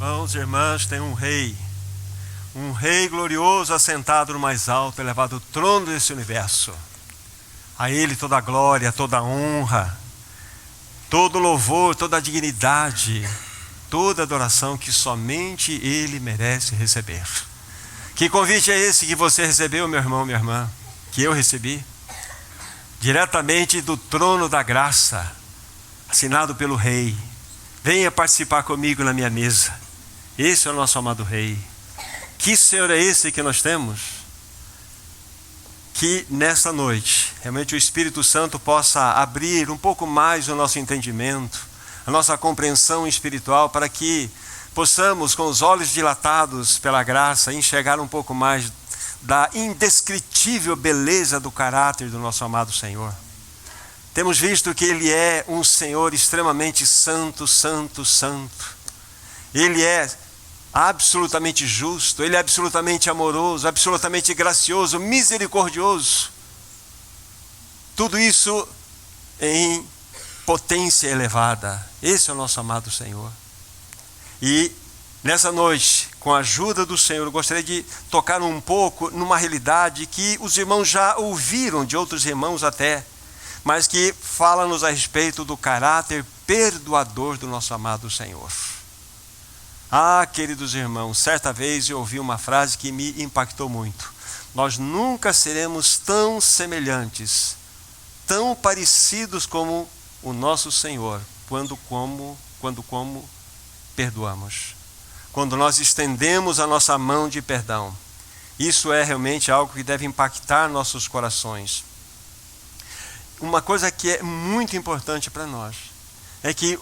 Irmãos e irmãs, tem um rei glorioso assentado no mais alto, elevado trono desse universo. A ele toda a glória, toda a honra, todo louvor, toda a dignidade, toda a adoração que somente ele merece receber. Que convite é esse que você recebeu, meu irmão, minha irmã? Que eu recebi? Diretamente do trono da graça, assinado pelo rei. Venha participar comigo na minha mesa. Esse é o nosso amado rei. Que Senhor é esse que nós temos? Que nesta noite, realmente o Espírito Santo possa abrir um pouco mais o nosso entendimento, a nossa compreensão espiritual, para que possamos, com os olhos dilatados pela graça, enxergar um pouco mais da indescritível beleza do caráter do nosso amado Senhor. Temos visto que Ele é um Senhor extremamente santo, santo, santo. Ele é absolutamente justo, Ele é absolutamente amoroso, absolutamente gracioso, misericordioso. Tudo isso em potência elevada. Esse é o nosso amado Senhor. E nessa noite, com a ajuda do Senhor, eu gostaria de tocar um pouco numa realidade que os irmãos já ouviram de outros irmãos até, mas que fala-nos a respeito do caráter perdoador do nosso amado Senhor. Ah, queridos irmãos, certa vez eu ouvi uma frase que me impactou muito. Nós nunca seremos tão semelhantes, tão parecidos como o nosso Senhor, quando perdoamos. Quando nós estendemos a nossa mão de perdão. Isso é realmente algo que deve impactar nossos corações. Uma coisa que é muito importante para nós é que,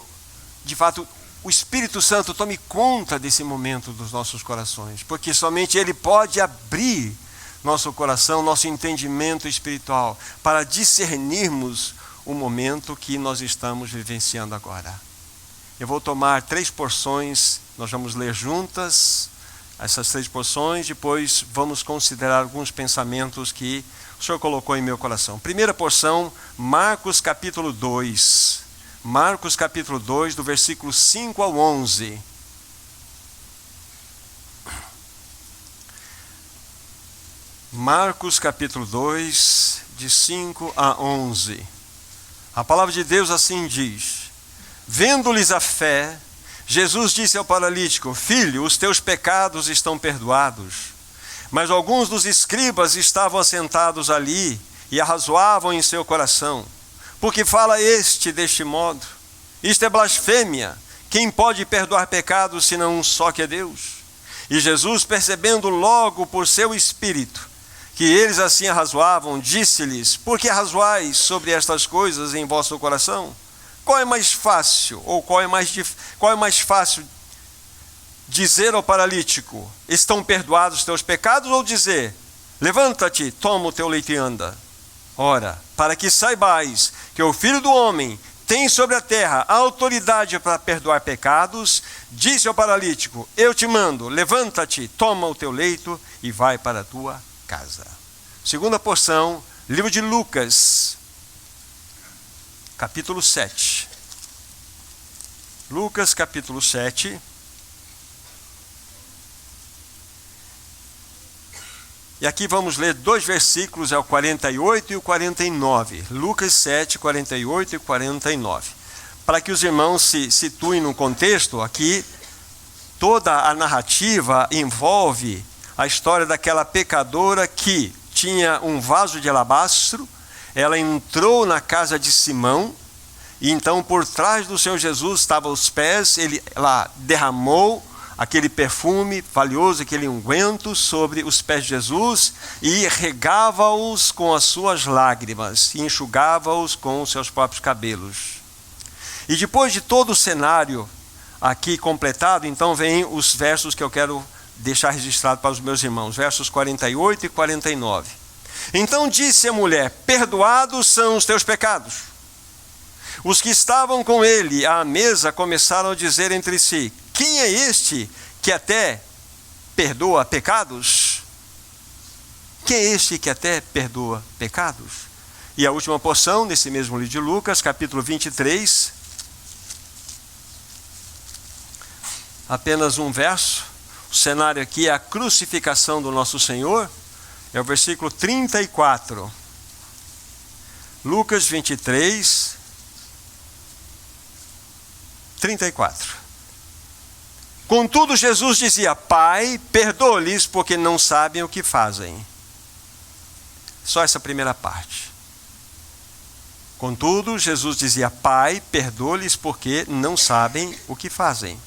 de fato, o Espírito Santo tome conta desse momento dos nossos corações, porque somente Ele pode abrir nosso coração, nosso entendimento espiritual, para discernirmos o momento que nós estamos vivenciando agora. Eu vou tomar 3 porções, nós vamos ler juntas essas 3 porções, depois vamos considerar alguns pensamentos que o Senhor colocou em meu coração. Primeira porção, Marcos capítulo 2. Marcos capítulo 2, do versículo 5 ao 11. Marcos capítulo 2, de 5 a 11. A palavra de Deus assim diz: Vendo-lhes a fé, Jesus disse ao paralítico: Filho, os teus pecados estão perdoados. Mas alguns dos escribas estavam assentados ali e arrazoavam em seu coração: Por que fala este deste modo? Isto é blasfêmia. Quem pode perdoar pecados senão um só, que é Deus? E Jesus, percebendo logo por seu espírito que eles assim arrazoavam, disse-lhes: Por que arrazoais sobre estas coisas em vosso coração? Qual é mais fácil, ou qual é mais fácil dizer ao paralítico: Estão perdoados os teus pecados, ou dizer: Levanta-te, toma o teu leito e anda? Ora, para que saibais que o Filho do Homem tem sobre a terra a autoridade para perdoar pecados, disse ao paralítico: Eu te mando, levanta-te, toma o teu leito e vai para a tua casa. Segunda porção, livro de Lucas, capítulo 7. Lucas, capítulo 7. E aqui vamos ler 2 versículos, é o 48 e o 49. Lucas 7, 48 e 49. Para que os irmãos se situem no contexto, aqui toda a narrativa envolve a história daquela pecadora que tinha um vaso de alabastro. Ela entrou na casa de Simão, e então por trás do Senhor Jesus estavam os pés. Ele lá derramou aquele perfume valioso, aquele unguento sobre os pés de Jesus e regava-os com as suas lágrimas e enxugava-os com os seus próprios cabelos. E depois de todo o cenário aqui completado, então vem os versos que eu quero deixar registrado para os meus irmãos, versos 48 e 49. Então disse a mulher: Perdoados são os teus pecados. Os que estavam com ele à mesa começaram a dizer entre si: Quem é este que até perdoa pecados? Quem é este que até perdoa pecados? E a última porção, nesse mesmo livro de Lucas, capítulo 23, apenas um verso. O cenário aqui é a crucificação do nosso Senhor. É o versículo 34. Lucas 23, 34. Contudo, Jesus dizia: Pai, perdoa-lhes, porque não sabem o que fazem. Só essa primeira parte. Contudo, Jesus dizia: Pai, perdoa-lhes, porque não sabem o que fazem.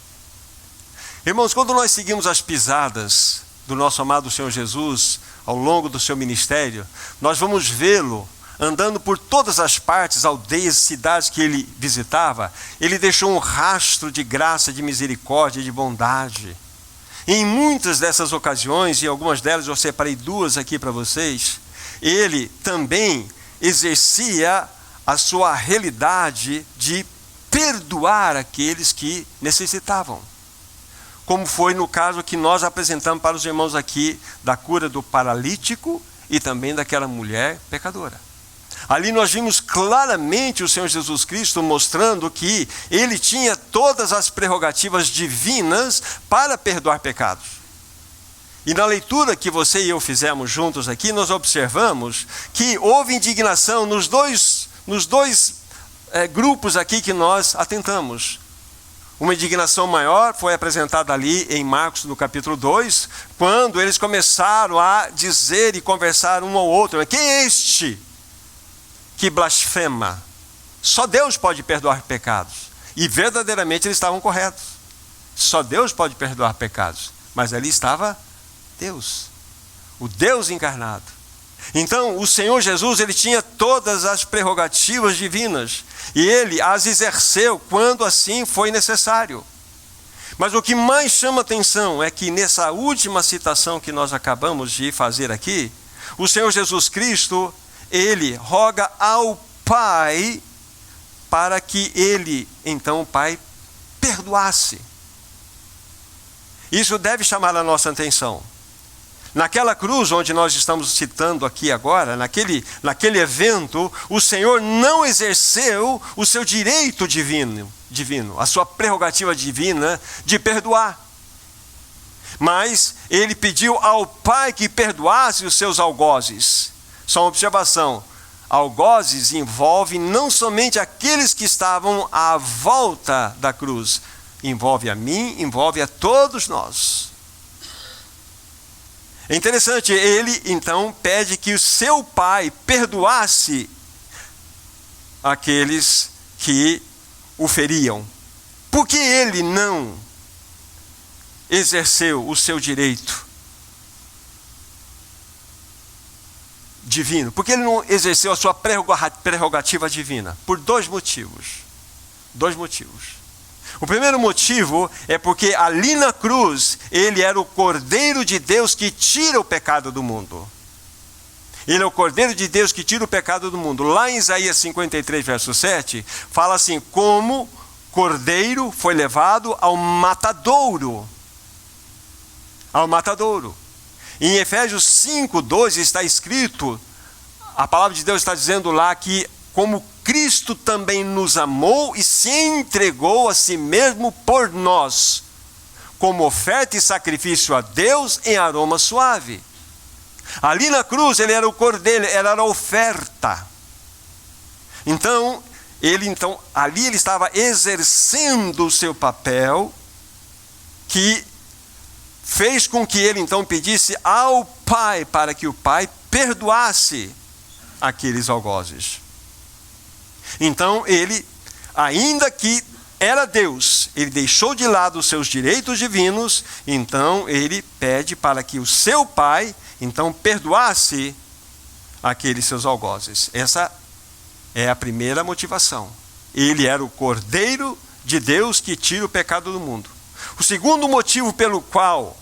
Irmãos, quando nós seguimos as pisadas do nosso amado Senhor Jesus ao longo do seu ministério, nós vamos vê-lo andando por todas as partes, aldeias, cidades que ele visitava. Ele deixou um rastro de graça, de misericórdia, de bondade. E em muitas dessas ocasiões, e algumas delas eu separei duas aqui para vocês, ele também exercia a sua realidade de perdoar aqueles que necessitavam. Como foi no caso que nós apresentamos para os irmãos aqui, da cura do paralítico e também daquela mulher pecadora. Ali nós vimos claramente o Senhor Jesus Cristo mostrando que ele tinha todas as prerrogativas divinas para perdoar pecados. E na leitura que você e eu fizemos juntos aqui, nós observamos que houve indignação nos dois grupos aqui que nós atentamos. Uma indignação maior foi apresentada ali em Marcos, no capítulo 2, quando eles começaram a dizer e conversar um ao outro: quem é este que blasfema? Só Deus pode perdoar pecados. E verdadeiramente eles estavam corretos. Só Deus pode perdoar pecados. Mas ali estava Deus, o Deus encarnado. Então o Senhor Jesus, ele tinha todas as prerrogativas divinas, e ele as exerceu quando assim foi necessário. Mas o que mais chama atenção é que nessa última citação que nós acabamos de fazer aqui, o Senhor Jesus Cristo, ele roga ao Pai para que ele, então o Pai, perdoasse. Isso deve chamar a nossa atenção. Naquela cruz onde nós estamos citando aqui agora, naquele evento, o Senhor não exerceu o seu direito divino, a sua prerrogativa divina de perdoar. Mas ele pediu ao Pai que perdoasse os seus algozes. Só uma observação: algozes envolve não somente aqueles que estavam à volta da cruz, envolve a mim, envolve a todos nós. É interessante, ele então pede que o seu Pai perdoasse aqueles que o feriam. Por que ele não exerceu o seu direito divino? Por que ele não exerceu a sua prerrogativa divina? Por dois motivos. O primeiro motivo é porque ali na cruz, ele era o Cordeiro de Deus que tira o pecado do mundo. Ele é o Cordeiro de Deus que tira o pecado do mundo. Lá em Isaías 53, verso 7, fala assim: como cordeiro foi levado ao matadouro. Ao matadouro. Em Efésios 5, 2 está escrito, a palavra de Deus está dizendo lá que como Cristo também nos amou e se entregou a si mesmo por nós, como oferta e sacrifício a Deus em aroma suave. Ali na cruz ele era o cordeiro, era a oferta. Então, ali ele estava exercendo o seu papel, que fez com que ele então pedisse ao Pai para que o Pai perdoasse aqueles algozes. Então ele, ainda que era Deus, ele deixou de lado os seus direitos divinos, então ele pede para que o seu Pai então perdoasse aqueles seus algozes. Essa é a primeira motivação. Ele era o Cordeiro de Deus que tira o pecado do mundo. O segundo motivo pelo qual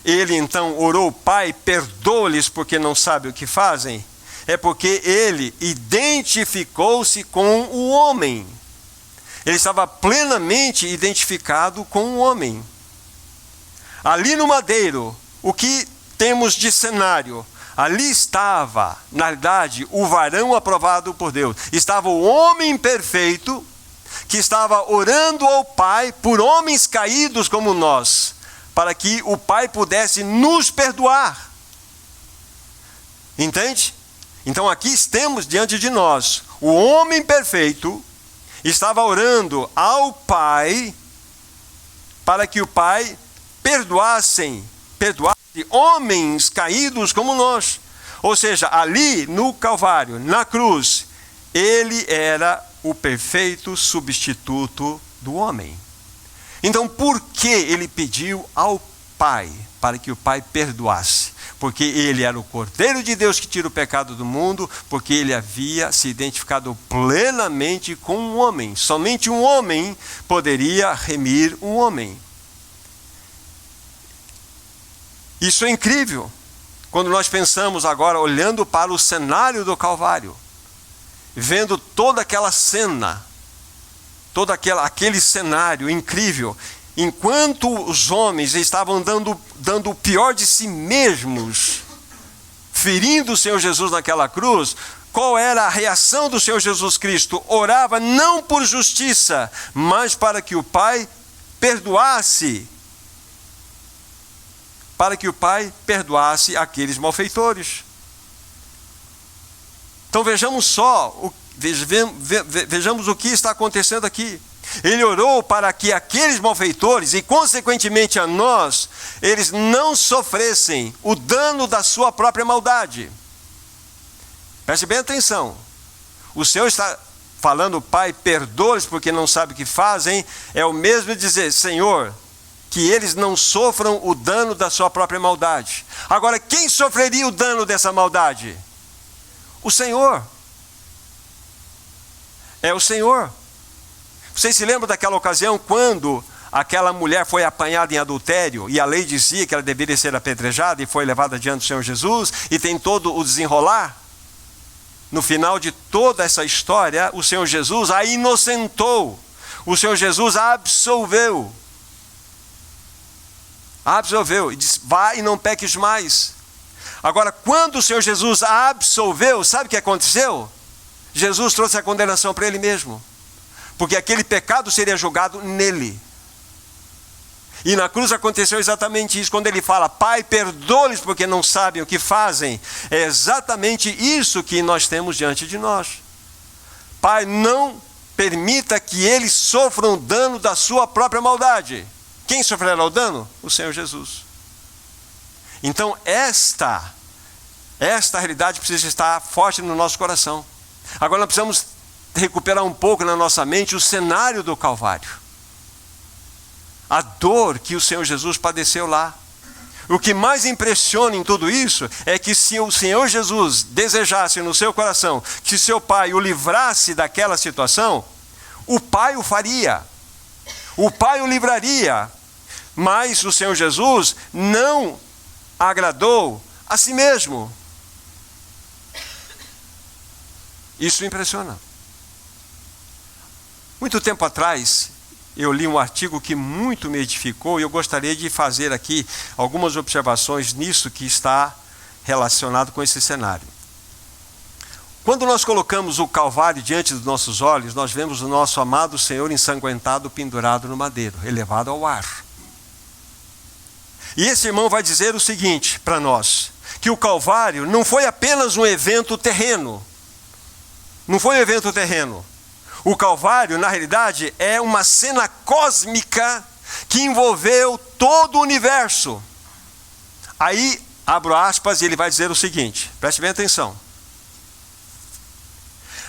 ele então orou: Pai, perdoa-lhes porque não sabem o que fazem, é porque ele identificou-se com o homem. Ele estava plenamente identificado com o homem. Ali no madeiro, o que temos de cenário? Ali estava, na verdade, o varão aprovado por Deus. Estava o homem perfeito, que estava orando ao Pai por homens caídos como nós, para que o Pai pudesse nos perdoar. Entende? Então aqui temos diante de nós o homem perfeito estava orando ao Pai para que o Pai perdoasse homens caídos como nós. Ou seja, ali no Calvário, na cruz, ele era o perfeito substituto do homem. Então, por que ele pediu ao Pai para que o Pai perdoasse? Porque ele era o Cordeiro de Deus que tira o pecado do mundo, porque ele havia se identificado plenamente com um homem. Somente um homem poderia remir um homem. Isso é incrível. Quando nós pensamos agora, olhando para o cenário do Calvário, vendo toda aquela cena, aquele cenário incrível, enquanto os homens estavam dando o pior de si mesmos, ferindo o Senhor Jesus naquela cruz, qual era a reação do Senhor Jesus Cristo? Orava não por justiça, mas para que o Pai perdoasse. Para que o Pai perdoasse aqueles malfeitores. Então vejamos vejamos o que está acontecendo aqui. Ele orou para que aqueles malfeitores, e consequentemente a nós, eles não sofressem o dano da sua própria maldade. Preste bem atenção. O Senhor está falando, Pai, perdoa-lhes porque não sabem o que fazem, é o mesmo dizer, Senhor, que eles não sofram o dano da sua própria maldade. Agora, quem sofreria o dano dessa maldade? O Senhor. É o Senhor. Vocês se lembram daquela ocasião quando aquela mulher foi apanhada em adultério e a lei dizia que ela deveria ser apedrejada e foi levada diante do Senhor Jesus e tem todo o desenrolar? No final de toda essa história, o Senhor Jesus a inocentou. O Senhor Jesus a absolveu. E disse, vai e não peques mais. Agora, quando o Senhor Jesus a absolveu, sabe o que aconteceu? Jesus trouxe a condenação para ele mesmo. Porque aquele pecado seria julgado nele. E na cruz aconteceu exatamente isso. Quando ele fala, Pai, perdoa-lhes porque não sabem o que fazem. É exatamente isso que nós temos diante de nós. Pai, não permita que eles sofram o dano da sua própria maldade. Quem sofrerá o dano? O Senhor Jesus. Então esta realidade precisa estar forte no nosso coração. Agora nós precisamos recuperar um pouco na nossa mente o cenário do Calvário. A dor que o Senhor Jesus padeceu lá. O que mais impressiona em tudo isso é que se o Senhor Jesus desejasse no seu coração que seu Pai o livrasse daquela situação, o Pai o faria. O Pai o livraria. Mas o Senhor Jesus não agradou a si mesmo. Isso impressiona. Muito tempo atrás, eu li um artigo que muito me edificou e eu gostaria de fazer aqui algumas observações nisso que está relacionado com esse cenário. Quando nós colocamos o Calvário diante dos nossos olhos, nós vemos o nosso amado Senhor ensanguentado, pendurado no madeiro, elevado ao ar. E esse irmão vai dizer o seguinte para nós, que o Calvário não foi apenas um evento terreno. Não foi um evento terreno. O Calvário, na realidade, é uma cena cósmica que envolveu todo o universo. Aí, abro aspas, e ele vai dizer o seguinte, preste bem atenção.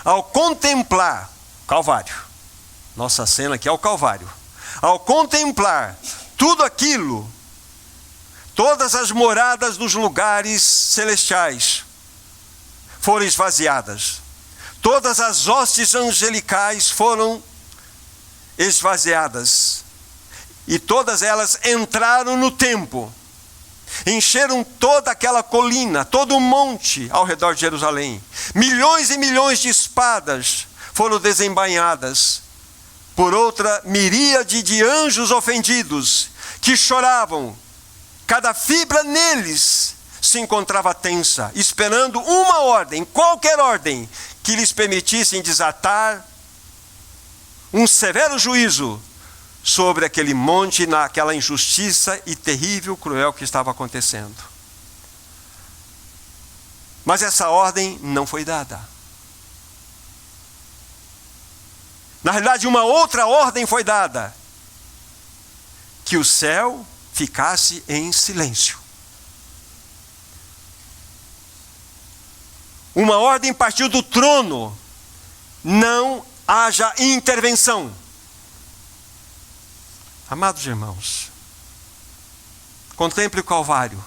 Ao contemplar Calvário, nossa cena aqui é o Calvário. Ao contemplar tudo aquilo, todas as moradas dos lugares celestiais foram esvaziadas. Todas as hostes angelicais foram esvaziadas. E todas elas entraram no templo. Encheram toda aquela colina, todo o monte ao redor de Jerusalém. Milhões e milhões de espadas foram desembainhadas por outra miríade de anjos ofendidos que choravam. Cada fibra neles se encontrava tensa, esperando uma ordem, qualquer ordem, que lhes permitissem desatar um severo juízo sobre aquele monte, naquela injustiça e terrível, cruel que estava acontecendo. Mas essa ordem não foi dada. Na realidade, uma outra ordem foi dada: que o céu ficasse em silêncio. Uma ordem partiu do trono: não haja intervenção. Amados irmãos, contemple o Calvário.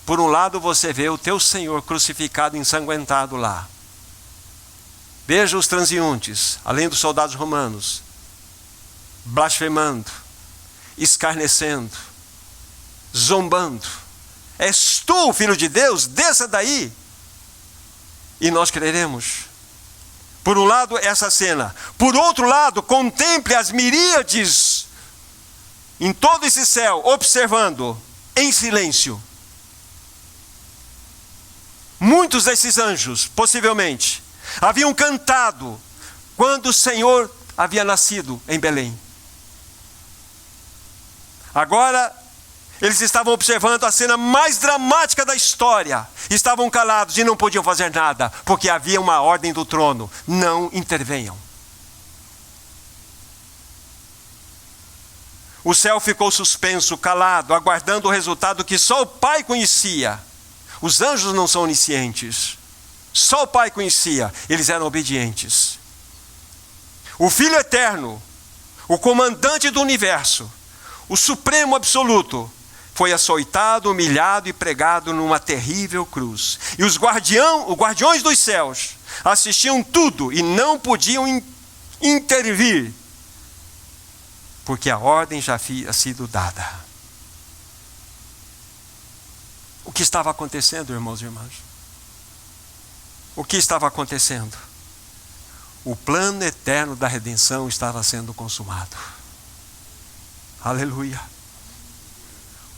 Por um lado você vê o teu Senhor crucificado, ensanguentado lá. Veja os transeuntes, além dos soldados romanos, blasfemando, escarnecendo, zombando. És tu, Filho de Deus? Desça daí. E nós creremos. Por um lado, essa cena. Por outro lado, contemple as miríades em todo esse céu, observando, em silêncio. Muitos desses anjos, possivelmente, haviam cantado quando o Senhor havia nascido em Belém. Agora, eles estavam observando a cena mais dramática da história. Estavam calados e não podiam fazer nada, porque havia uma ordem do trono: não intervenham. O céu ficou suspenso, calado, aguardando o resultado que só o Pai conhecia. Os anjos não são oniscientes. Só o Pai conhecia. Eles eram obedientes. O Filho eterno, o comandante do universo, o supremo absoluto, foi açoitado, humilhado e pregado numa terrível cruz. E os guardiões dos céus assistiam tudo e não podiam intervir, porque a ordem já havia sido dada. O que estava acontecendo, irmãos e irmãs? O que estava acontecendo? O plano eterno da redenção estava sendo consumado. Aleluia.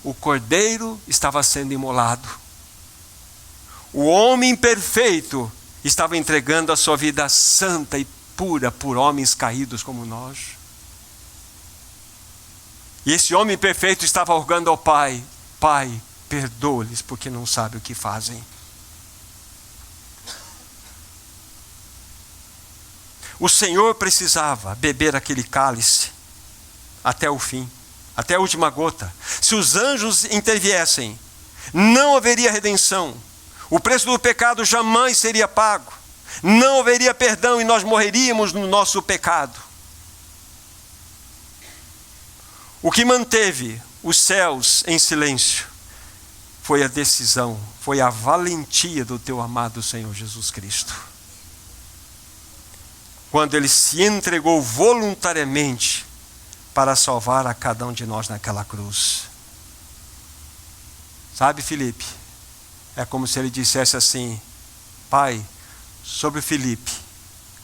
O cordeiro estava sendo imolado. O homem perfeito estava entregando a sua vida santa e pura por homens caídos como nós. E esse homem perfeito estava rogando ao Pai: Pai, perdoa-lhes, porque não sabem o que fazem. O Senhor precisava beber aquele cálice até o fim, até a última gota. Se os anjos interviessem, não haveria redenção. O preço do pecado jamais seria pago. Não haveria perdão e nós morreríamos no nosso pecado. O que manteve os céus em silêncio foi a decisão, foi a valentia do teu amado Senhor Jesus Cristo. Quando Ele se entregou voluntariamente para salvar a cada um de nós naquela cruz. Sabe, Filipe? É como se Ele dissesse assim: Pai, sobre Filipe,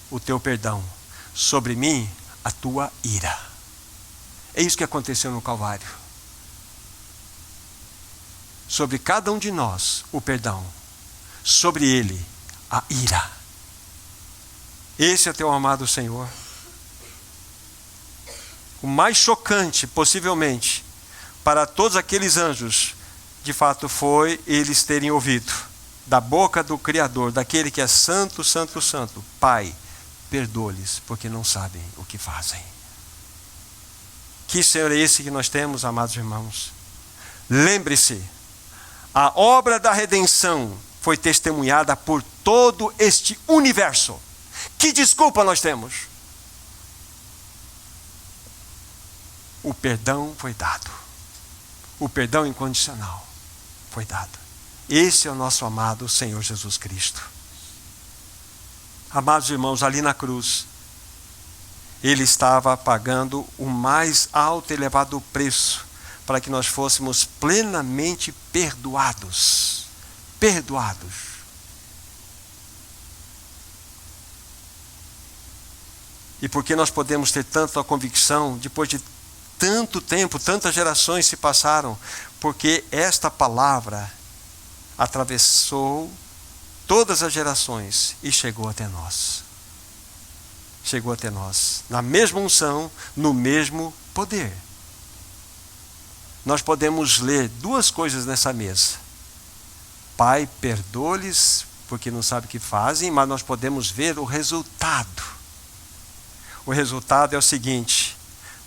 o teu perdão, sobre mim, a tua ira. É isso que aconteceu no Calvário. Sobre cada um de nós, o perdão. Sobre Ele, a ira. Esse é teu amado Senhor. O mais chocante, possivelmente, para todos aqueles anjos, de fato foi eles terem ouvido da boca do Criador, daquele que é santo, santo, santo: Pai, perdoa-lhes, porque não sabem o que fazem. Que Senhor é esse que nós temos, amados irmãos? Lembre-se, a obra da redenção foi testemunhada por todo este universo. Que desculpa nós temos? O perdão foi dado. O perdão incondicional foi dado. Esse é o nosso amado Senhor Jesus Cristo. Amados irmãos, ali na cruz, Ele estava pagando o mais alto e elevado preço para que nós fôssemos plenamente perdoados. Perdoados. E por que nós podemos ter tanta convicção, depois de tanto tempo, tantas gerações se passaram? Porque esta palavra atravessou todas as gerações e chegou até nós. chegou até nós, na mesma unção, no mesmo poder. Nós podemos ler duas coisas nessa mesa. Pai, perdoa-lhes, porque não sabe o que fazem, mas nós podemos ver o resultado. O resultado é o seguinte: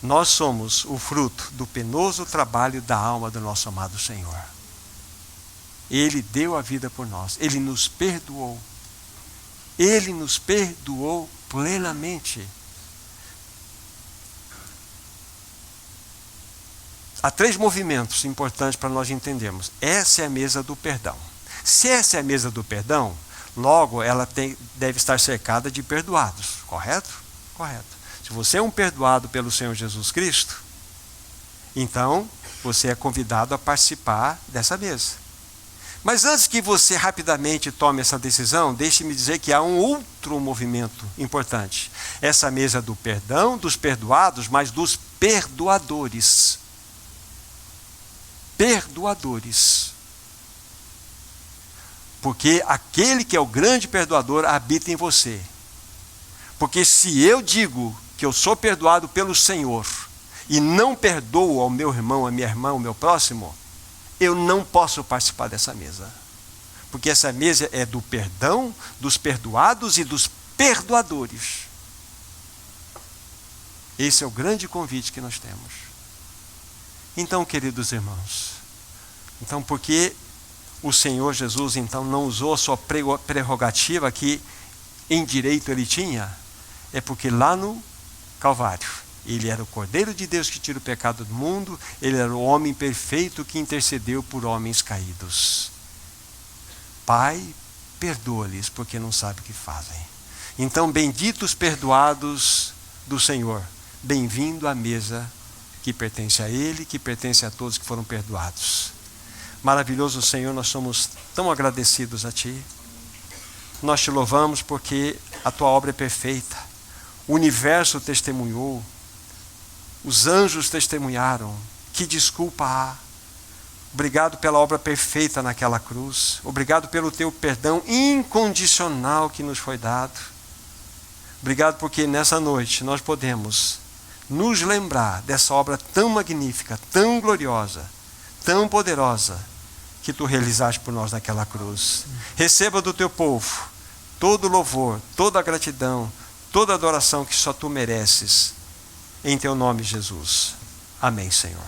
nós somos o fruto do penoso trabalho da alma do nosso amado Senhor. Ele deu a vida por nós, Ele nos perdoou. Ele nos perdoou plenamente. Há 3 movimentos importantes para nós entendermos. Essa é a mesa do perdão. Se essa é a mesa do perdão, logo ela deve estar cercada de perdoados, correto? Correto. Se você é um perdoado pelo Senhor Jesus Cristo, então você é convidado a participar dessa mesa. Mas antes que você rapidamente tome essa decisão, deixe-me dizer que há um outro movimento importante. Essa mesa do perdão, dos perdoados, mas dos perdoadores. Perdoadores. Porque aquele que é o grande perdoador habita em você. Porque se eu digo que eu sou perdoado pelo Senhor e não perdoo ao meu irmão, à minha irmã, ao meu próximo, eu não posso participar dessa mesa. Porque essa mesa é do perdão, dos perdoados e dos perdoadores. Esse é o grande convite que nós temos. Então, queridos irmãos, por que o Senhor Jesus então não usou a sua prerrogativa que em direito ele tinha? É porque lá no Calvário, Ele era o Cordeiro de Deus que tira o pecado do mundo, Ele era o homem perfeito que intercedeu por homens caídos. Pai, perdoa-lhes porque não sabem o que fazem. Então, benditos perdoados do Senhor, bem-vindo à mesa que pertence a Ele, que pertence a todos que foram perdoados. Maravilhoso Senhor, nós somos tão agradecidos a Ti. Nós Te louvamos porque a Tua obra é perfeita. O universo testemunhou. Os anjos testemunharam. Que desculpa há? Obrigado pela obra perfeita naquela cruz. Obrigado pelo Teu perdão incondicional que nos foi dado. Obrigado porque nessa noite nós podemos nos lembrar dessa obra tão magnífica, tão gloriosa, tão poderosa que Tu realizaste por nós naquela cruz. Receba do Teu povo todo louvor, toda a gratidão, toda a adoração que só Tu mereces. Em Teu nome, Jesus. Amém, Senhor.